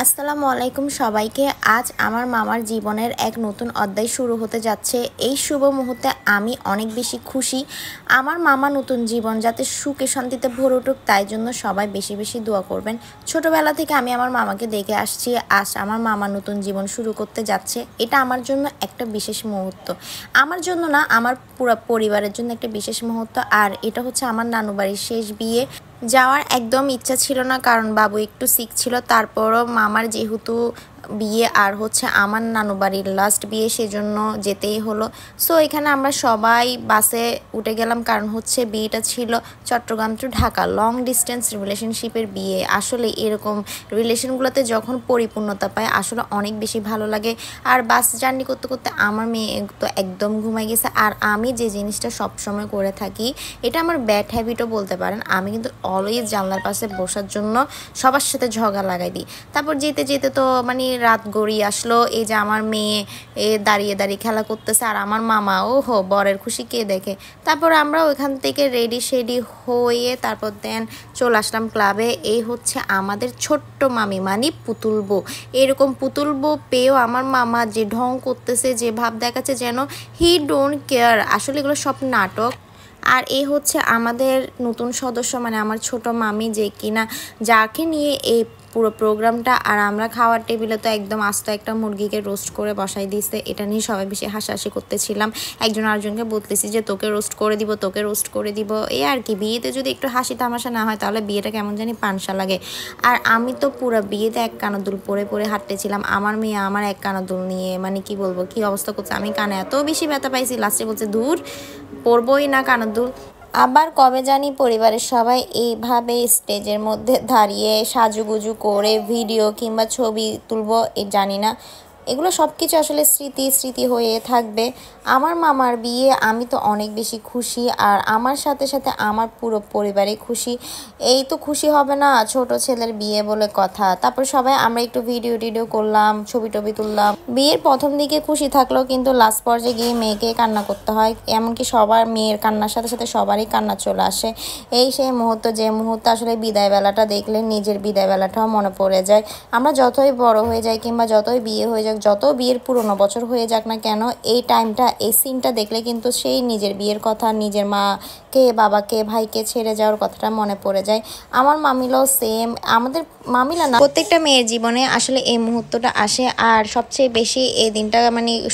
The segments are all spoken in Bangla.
আসসালামু আলাইকুম সবাইকে। আজ আমার মামার জীবনের এক নতুন অধ্যায় শুরু হতে যাচ্ছে। এই শুভ মুহূর্তে আমি অনেক বেশি খুশি। আমার মামা নতুন জীবন যাতে সুখে শান্তিতে ভরে উঠুক, তাই জন্য সবাই বেশি বেশি দোয়া করবেন। ছোটবেলা থেকে আমি আমার মামাকে দেখে আসছি, আজ আমার মামা নতুন জীবন শুরু করতে যাচ্ছে। এটা আমার জন্য একটা বিশেষ মুহূর্ত, আমার জন্য না, আমার পুরো পরিবারের জন্য একটা বিশেষ মুহূর্ত। আর এটা হচ্ছে আমার নানু বাড়ির শেষ বিয়ে। যাওয়ার একদম ইচ্ছা ছিল না, কারণ বাবু একটু সিক ছিল। তারপরও মামার যেহেতু বিয়ে আর হচ্ছে আমার নানু বাড়ির লাস্ট বিয়ে, সেজন্য যেতেই হলো। সো এখানে আমরা সবাই বাসে উঠে গেলাম, কারণ হচ্ছে বিয়েটা ছিল Chittagong to Dhaka, long distance রিলেশনশিপের বিয়ে। আসলে এরকম রিলেশনগুলোতে যখন পরিপূর্ণতা পায় আসলে অনেক বেশি ভালো লাগে। আর বাস জার্নি করতে করতে আমার মেয়ে তো একদম ঘুমাই গেছে। আর আমি যে জিনিসটা সবসময় করে থাকি, এটা আমার ব্যাড হ্যাবিটও বলতে পারেন, আমি কিন্তু অলওয়েজ জানলার পাশে বসার জন্য সবার সাথে ঝগড়া লাগাই দিই। তারপর যেতে যেতে তো রাত গড়িয়ে আসলো। এই যে আমার মেয়ে দাঁড়িয়ে দাঁড়িয়ে খেলা করতেছে, আর আমার মামা ওহো বরের খুশি কে দেখে। তারপর আমরা ওইখান থেকে রেডি শেডি হয়ে তারপর দেন চলে আসলাম ক্লাবে। এই হচ্ছে আমাদের ছোট্ট মামি, মানে পুতুল বউ। এরকম পুতুল বউ পেয়েও আমার মামা যে ঢং করতেছে, যে ভাব দেখাচ্ছে যেন হি ডোন্ট কেয়ার। আসলে এগুলো সব নাটক। আর এই হচ্ছে আমাদের নতুন সদস্য, মানে আমার ছোট মামি, যে কিনা যাকে নিয়ে এই পুরো প্রোগ্রামটা। আর আমরা খাওয়ার টেবিলে তো একদম আস্ত একটা মুরগিকে রোস্ট করে বসাই দিয়েছে। এটা নিয়ে সবাই বেশি হাসাহাসি করতেছিলাম, একজন আরেকজনকে বলতেছি যে তোকে রোস্ট করে দিব, তোকে রোস্ট করে দিব। এই আর কি, বিয়েতে যদি একটু হাসি তামাশা না হয় তাহলে বিয়েটা কেমন জানি পানসা লাগে। আর আমি তো পুরো বিয়েতে এক কানদুল পরে পরে হাঁটতেছিলাম। আমার মেয়ে আমার এক কানদুল নিয়ে কি বলবো, কি অবস্থা করছে। আমি কানে এত বেশি ব্যথা পাইছি, লাস্টে বলছে দূর পরবই না কানদুল। আবার কবে জানি পরিবারের সবাই এইভাবে স্টেজের মধ্যে দাঁড়িয়ে সাজুগুজু করে ভিডিও কিংবা ছবি তুলবো, জানি না। এগুলো সব কিছু আসলে স্মৃতি স্মৃতি হয়ে থাকবে। আমার মামার বিয়ে, আমি তো অনেক বেশি খুশি। আর আমার সাথে সাথে আমার পুরো পরিবারই খুশি। এই তো খুশি হবে না, ছোট ছেলের বিয়ে বলে কথা। তারপর সবাই আমরা একটু ভিডিও টিডিও করলাম, ছবি টবি তুললাম। বিয়ের প্রথম দিকে খুশি থাকলেও কিন্তু লাস্ট পর্যায়ে গিয়ে মেয়েকে কান্না করতে হয়। এমনকি সবার মেয়ের কান্নার সাথে সাথে সবারই কান্না চলে আসে। এই সেই মুহূর্ত, যে মুহূর্তে আসলে বিদায় বেলাটা দেখলে নিজের বিদায় বেলাটাও মনে পড়ে যায়। আমরা যতই বড় হয়ে যাই কিংবা যতই বিয়ে হয়ে যাক, যত বিয়ের পুরনো বছর হয়ে যাক না কেন, এই টাইমটা, এই সিনটা দেখলে কিন্তু সেই নিজের বিয়ের কথা, নিজের মাকে বাবাকে ভাইকে ছেড়ে যাওয়ার কথাটা মনে পড়ে যায়। আমার মামিলাও সেম। আমাদের মামিলা না, প্রত্যেকটা মেয়ের জীবনে আসলে এই মুহূর্তটা আসে। আর সবচেয়ে বেশি এই দিনটা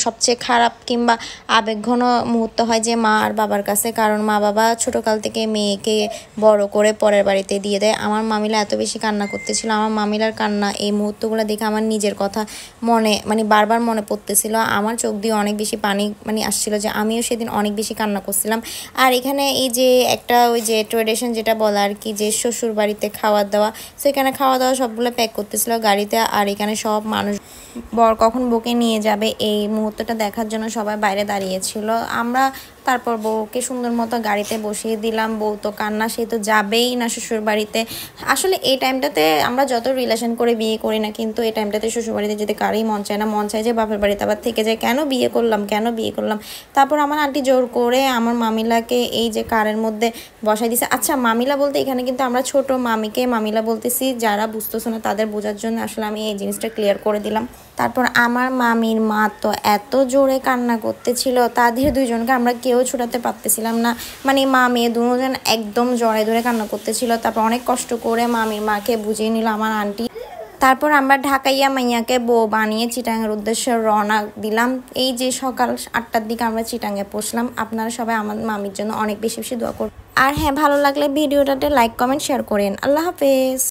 সবচেয়ে খারাপ কিংবা আবেগঘন মুহূর্ত হয় যে মা আর বাবার কাছে, কারণ মা বাবা ছোটকাল থেকে মেয়েকে বড় করে পরের বাড়িতে দিয়ে দেয়। আমার মামিলা এত বেশি কান্না করতেছিল। আমার মামিলার কান্না, এই মুহূর্তগুলো দেখে আমার নিজের কথা বারবার মনে পড়তেছিল। আমার চোখ দিয়ে অনেক বেশি পানি আসছিল, যে আমিও সেদিন অনেক বেশি কান্না করছিলাম। আর এখানে এই যে একটা ওই যে ট্রেডিশন যেটা বলা আর কি, যে শ্বশুর বাড়িতে খাওয়া দাওয়া, সেখানে খাওয়া দাওয়া সবগুলো প্যাক করতেছিল গাড়িতে। আর এখানে সব মানুষ বর কখন বউকে নিয়ে যাবে এই মুহূর্তটা দেখার জন্য সবাই বাইরে দাঁড়িয়েছিল। আমরা তারপর বউকে সুন্দর মতো গাড়িতে বসিয়ে দিলাম। বউ তো কান্না, সে তো যাবেই না শ্বশুর বাড়িতে। আসলে এই টাইমটাতে আমরা যত রিলেশন করে বিয়ে করি না, কিন্তু এই টাইমটাতে শ্বশুর বাড়িতে যেতে কারই মন চায় না। মন চায় যে বাপের বাড়িতে আবার থেকে যায়, কেন বিয়ে করলাম, কেন বিয়ে করলাম। তারপর আমার আন্টি জোর করে আমার মামিলাকে এই যে কারের মধ্যে বসাই দিছে। আচ্ছা, মামিলা বলতে এখানে কিন্তু আমরা ছোট মামিকে মামিলা বলতেছি, যারা বুঝতেছো না তাদের বোঝার জন্য আসলে আমি এই জিনিসটা ক্লিয়ার করে দিলাম। তারপর আমার মামির মা তো এত জোরে কান্না করতেছিল, তাদের দুইজনকে আমরা কেউ ছুটাতে পারতেছিলাম না। মা মেয়ে দুজন একদম জড়ায় ধরে কান্না করতেছিল। তারপর অনেক কষ্ট করে মামির মাকে বুঝিয়ে নিল আমার আন্টি। তারপর আমরা ঢাকাইয়া মাইয়াকে বউ বানিয়ে চিটাঙের উদ্দেশ্যে রওনা দিলাম। এই যে সকাল 8টার দিকে আমরা চিটাঙে পৌঁছলাম। আপনারা সবাই আমার মামির জন্য অনেক বেশি বেশি দোয়া করবেন। আর হ্যাঁ, ভালো লাগলে ভিডিওটাতে লাইক কমেন্ট শেয়ার করেন। আল্লাহ হাফেজ।